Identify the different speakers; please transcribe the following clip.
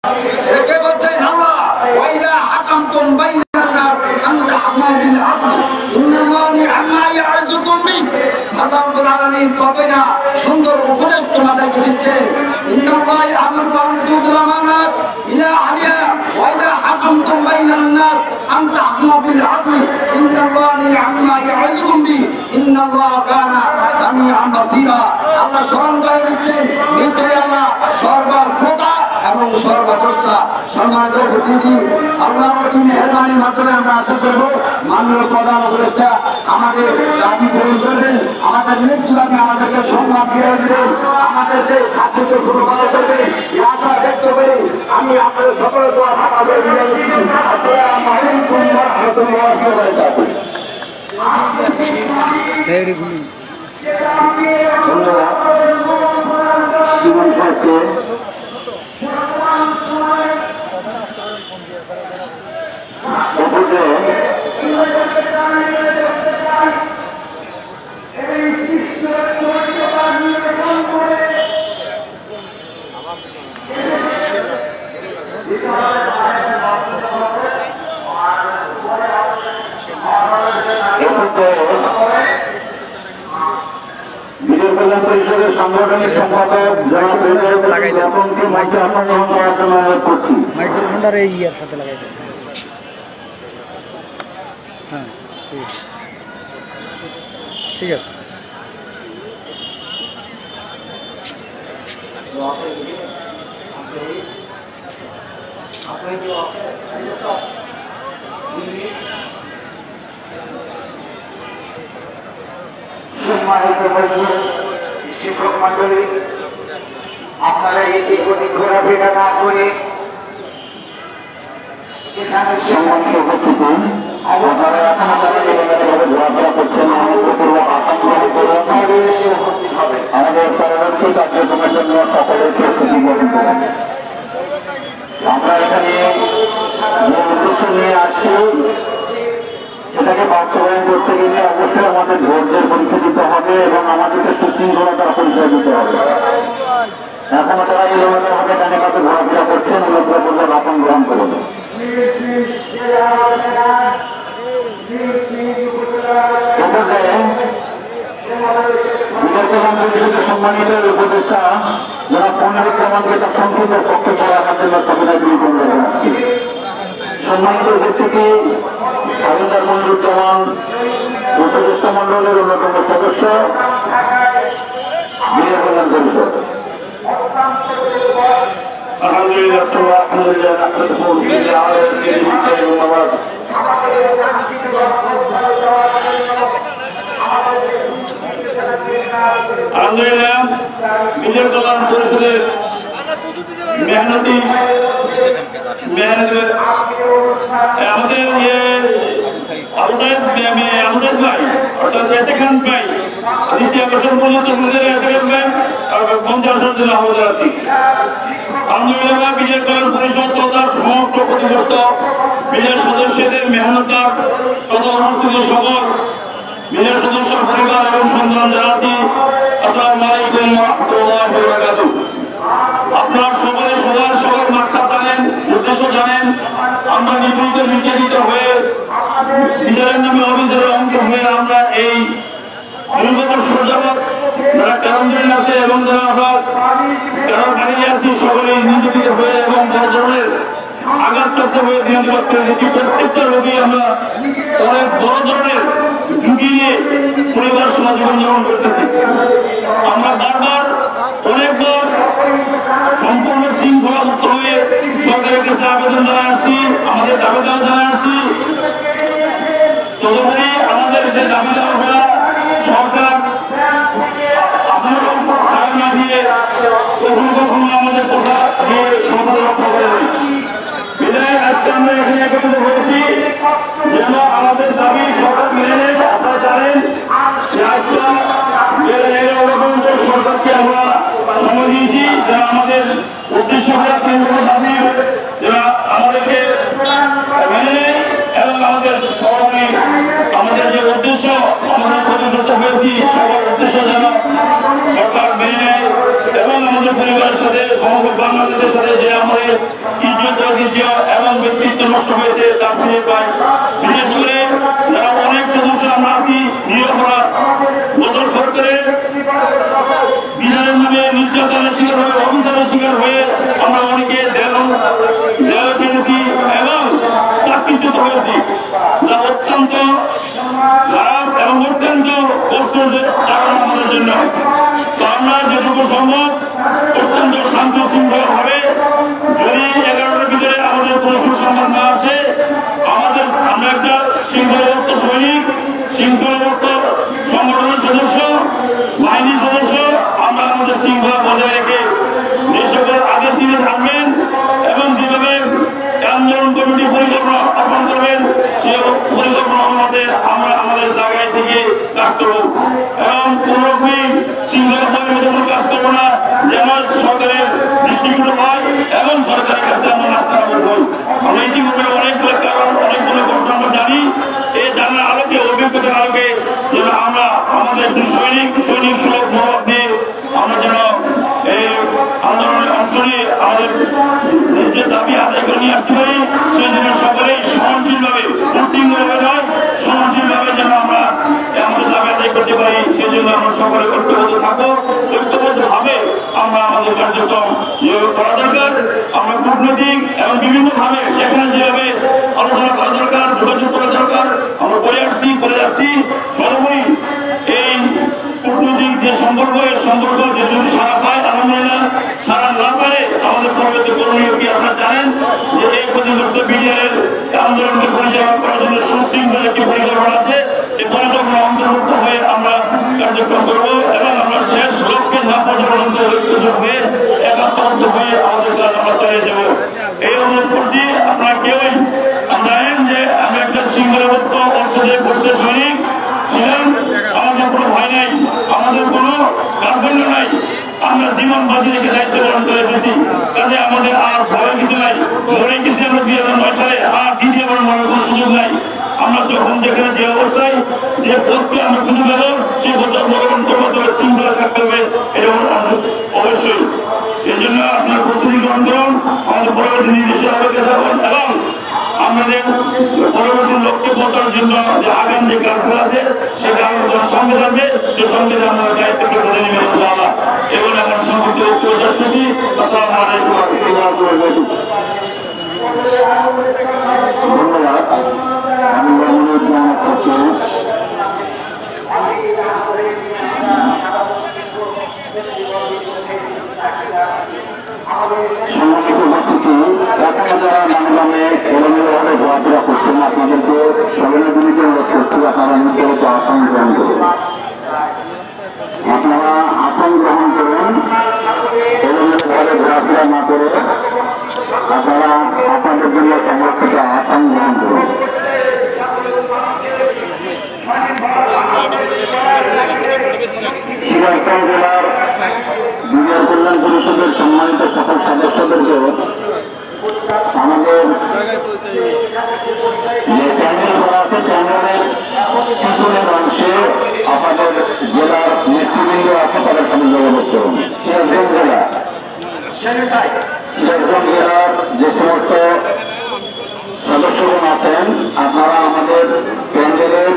Speaker 1: কে বলছেন আল্লাহ ওয়াইদা হাকামতুম বাইনান নাস আন তাহকুমু বিল আদল ইন্নাল্লাহা নি'মা ইয়া'যুকুম বিহি। আল্লাহ রাব্বুল আলামিন কতই না সুন্দর উপদেশ তোমাদেরকে দিচ্ছেন। ইন্নাল্লাহা ইয়া'মুরু আন তু'দ্দাল আমানাত ইলা আহলিহা ওয়াইদা হাকামতুম বাইনান নাস আন তাহকুমু বিল আদল ইন্নাল্লাহা নি'মা ইয়া'যুকুম বিহি ইন্নাল্লাহা কানা সামিআন বাসীরা। আল্লাহ স্মরণ করে দিচ্ছেন নিশ্চয়ই আল্লাহ সর্বশ্রোতা এবং সর্বদ্রষ্টা। সম্মানিত উপস্থিতি, আল্লাহর অতি মেহেরবানির মাধ্যমে আমরা আশা করবো মাননীয় প্রধান উপদেষ্টা আমাদের দাবি পূরণ করবেন, আমাদের নেতৃত্বে আমাদেরকে সম্মান ফিরে দেবেন, আমাদেরকে ছাত্রকে প্রভাব করবেন। এই আশা ব্যক্ত করে আমি আপনাদের সকলের দোয়া আমাদের বিদায় নিচ্ছি। আসসালামু আলাইকুম ওয়া রাহমাতুল্লাহি ওয়া বারাকাতুহু। ধন্যবাদ সুমন সাহেবকে। বিজয় কল্যাণ পরিষদের সাংগঠনিক সম্পাদক জনাবকে মাইকে আপনার গ্রহণ করার জন্য অনুরোধ করছি।
Speaker 2: মাইক্রোফোনটা এই ইয়ার সাথে লাগাই দেন। হ্যাঁ ঠিক আছে।
Speaker 1: শিক্ষক মন্ডলী, আপনারা এই ঘোরাফেরা না করে সম্মানিত উপস্থিতি, আপনারা এখন ঘোরাফেরা করছেন আমাদের পরবর্তী কার্যক্রমের জন্য সকলের প্রস্তুতি গ্রহণ করেন। আমরা এখানে যে উদ্দেশ্য নিয়ে আসছি সেটাকে বাস্তবায়ন করতে গেলে অবশ্যই আমাদের ধৈর্যের পরীক্ষা দিতে হবে এবং আমাদেরকে সুশৃঙ্খলতার পরিচয় দিতে হবে। এখনো তারা এই ধরনের ভাবে ডানে কাছে ঘোরাফেরা করছেন, অনুগ্রহ করলে আপন গ্রহণ করুন। সম্মানিত উপদেষ্টা যারা পুনরুজ্জামানকে তার সংক্ষিপ্ত বক্তব্য রাখার জন্য কবিতায় বিরোধ জানাচ্ছি। সম্মানিত উপস্থিতি, হাবিলদার মনিরুজ্জামান উপদেষ্টা মন্ডলের অন্যতম সদস্য, বিজয় কল্যাণ পরিষদ। আলহামদুলিল্লাহ আলহামদুলিল্লাহ আলহামদুলিল্লাহ বিজয় কল্যাণ পরিষদের মেহনতি আমাদের আমাদের ভাই অর্থাৎ এতে খান ভাই দ্বিতীয় বছর পর্যন্ত পঞ্চাশের জন্য আমাদের আছি। আলহামদুলিল্লাহ বিজয় কল্যাণ পরিষদ তথা সমস্ত ক্ষতিগ্রস্ত বিজয় সদস্যদের মেহনতার তথা অনুষ্ঠিত সকল বিজয় সদস্য পরিবার এবং সন্তান যারা আছি, আসসালামু আলাইকুম ওয়া রাহমাতুল্লাহি ওয়া বারাকাতুহু। আপনারা সকলে সবার সকল মাকসাদ জানেন, উদ্দেশ্য জানেন। আমরা নির্যাতিত হয়ে বিচারের নামে অবিচারের অঙ্ক হয়ে আমরা এই দুর্গবর্ষ যাবৎ যারা কারণ আছে এবং যারা আমরা কারণ বাইরে আছি সকলে নির্যাতিত হয়ে এবং বড় ধরনের আঘাতপ্রাপ্ত হয়ে দিনপত্র প্রত্যেকটা রোগী আমরা অনেক বড় ধরনের ঝুঁকি নিয়ে পরিবার সমাজ জীবনযাপন করতেছি। আমরা বারবার অনেকবার সম্পূর্ণ শৃঙ্খলাবদ্ধ হয়ে সরকারের কাছে আবেদন জানাই আসছি, আমাদের দাবি দেওয়া জানাই আসছি। তদুপরি আমাদের যে দাবি দেওয়া সরকার আপনার না দিয়ে কখনো কখনো আমাদের কথা দিয়ে সফল রক্ষা করে বিদায়। আজকে আমরা এখানে একত্রিত হয়েছি যেন আমাদের দাবি সরকার মেনে নেয়। আপনারা জানেন যে আজকে এরকম সরকারকে আমরা সময় দিয়েছি যারা আমাদের উদ্দেশ্য হয়ে কেন্দ্র দাবি যারা আমাদেরকে মেনে নেয় এবং আমাদের সবাই আমাদের যে উদ্দেশ্য আমরা ক্ষতিগ্রস্ত হয়েছি সবার উদ্দেশ্য যেন সরকার মেনে নেয় এবং আমাদের পরিবারের সাথে সমগ্র বাংলাদেশের সাথে যে আমাদের ইজ্জত ঐতিহ্য এবং ব্যক্তিত্ব নষ্ট হয়েছে তার ফিরে পাই। বিশেষ করে যারা অনেক সদস্য আমরা আছি নিরপরাধ, গত সরকারের বিচারের নামে নির্যাতনের শিকার হয়ে অবিচারের শিকার হয়ে আমরা অনেকে জেলে খেটেছি এবং চাকরিচ্যুত হয়েছি, যা অত্যন্ত খারাপ এবং অত্যন্ত কষ্টের কারণ আমাদের জন্য। তো আমরা যেটুকু সম্ভব অত্যন্ত শান্ত শৃঙ্খলা ভাবে, যদি 11টার ভিতরে আমাদের কোনো সুসংবাদ না আসে, আমরা একটা শৃঙ্খলাবদ্ধ সৈনিক, শৃঙ্খলাবদ্ধ সংগঠনের সদস্য, বাহিনীর সদস্য, আমরা আমাদের শৃঙ্খলা বজায় রেখে যে সকল আদেশ দিতে থাকবেন এবং যেভাবে আন্দোলন কমিটি পরিকল্পনা স্থাপন করবেন সে পরিকল্পনা অনুমতে আমরা আমাদের জায়গায় থেকে কাজ করব এবং কোন রকমই শৃঙ্খলা পরিমিত কোনো কাজ করবো না, যেন সরকারের দৃষ্টিকোণ হয় এবং সরকারের কাছে আমরা রাস্তা করবো। আমরা ইতিমধ্যে অনেকগুলো কারণ, অনেকগুলো ঘটনা আমরা জানি। এই জানার আলোকে, অভিজ্ঞতার আলোকে যেন আমরা আমাদের সৈনিক সুলভ মনোভাব দিয়ে আমরা যেন এই আন্দোলনে অংশ নিয়ে আমাদের যে দাবি আদায় করে নিয়ে আসতে পারি, সেই জন্য সকলেই সহনশীলভাবে, উশৃঙ্খলভাবে নয়, সহনশীলভাবে যেন আমরা আমাদের দাবি আদায় করতে পারি, সেই জন্য আমরা সকলে ঐক্যবদ্ধ থাকবো। ঐক্যবদ্ধভাবে আমরা আমাদের কার্যক্রম যেভাবে করা দরকার, আমরা কূটনৈতিক এবং বিভিন্নভাবে যেখানে যেভাবে আলোচনা করা দরকার, যোগাযোগ করা দরকার, আমরা করে যাচ্ছি। সর্বোপরি এই কূটনৈতিক যে সম্পর্ক, এই সম্পর্ক যে যদি সারা পায় আলহামদুলিল্লাহ, সারা না পারে আমাদের পরবর্তী করণীয় কি আপনারা জানেন যে এই ক্ষতিগ্রস্ত বিডিআরের আন্দোলনকে পরিচালনা করার জন্য সুশৃঙ্খল একটি পরিকল্পনা আছে। এই পরিকল্পনা অন্তর্ভুক্ত হয়ে আমরা কার্যক্রম করব এবং আমরা শেষ লক্ষ্যে না পর্যন্ত ঐক্যবদ্ধ হয়ে একাত্মবদ্ধ হয়ে আমাদের কাজ আমরা চালিয়ে যাব। এই অনুরোধ করছি আপনারা কেউই জানেন যে আমি একটা শৃঙ্খলাবদ্ধ অস্ত্রদের করতে সৈনিক ছিলাম, আমাদের কোনো ভয় নাই, আমাদের কোনো কার্পণ্য নাই, আমরা জীবন বাজি রেখে দায়িত্ব পালন করে এসেছি, কাজে আমাদের আর ভয় কিছু নাই। মরে গেছি আমরা 2009 সালে, আর দ্বিতীয়বার মরার কোনো সুযোগ নাই। আমরা যখন যেখানে যে অবস্থায় যে পথকে আমরা খুঁজে দেবো সেই পথে গ্রহণ করবো, তবে শৃঙ্খলা থাকতে হবে, এটা অবশ্যই। এই জন্য আপনার প্রস্তুতি গ্রহণ করুন, আমাদের পরবর্তী নির্দেশে অপেক্ষা থাকুন এবং আমাদের পরবর্তী লক্ষ্যে পৌঁছানোর জন্য যে আগাম যে কাজগুলো আছে সেই কাজগুলো সঙ্গে থাকবে, সে সঙ্গে আমরা দায়িত্বকে বুঝে নেবেন ইনশাআল্লাহ। এগুলো আমার সম্পর্কে শেষ করছি। আসসালামু আলাইকুম ওয়া রাহমাতুল্লাহি ওয়া বারাকাতুহু।
Speaker 3: ধন্যবাদ। আমি অনুরোধ জানাচ্ছি সম্মানিত উপস্থিতি, এখনো যারা নামে নামে এলোমেলোভাবে ঘোরাফেরা করছেন, আপনাদেরকে সর্বজনীকে অনুরোধ করছি আপনারা নির্ধারিত আসন গ্রহণ করুন। আপনারা আসন গ্রহণ করুন, এলোমেলোভাবে ঘোরাফেরা না করে আপনারা আপনাদের জন্য সংরক্ষিত আসন গ্রহণ করুন। সিরাজগঞ্জ জেলার বিডিআর কল্যাণ পরিষদের সম্মানিত সকল সদস্যদেরকে আমাদের যে প্যানেল করা আছে, প্যানেলের পিছনের অংশে আপনাদের জেলার নেতৃবৃন্দ আছে, তাদের সাথে যোগাযোগ করুন। সিরাজগঞ্জ জেলার যে সমস্ত সদস্যগণ আছেন, আপনারা আমাদের প্যানেলের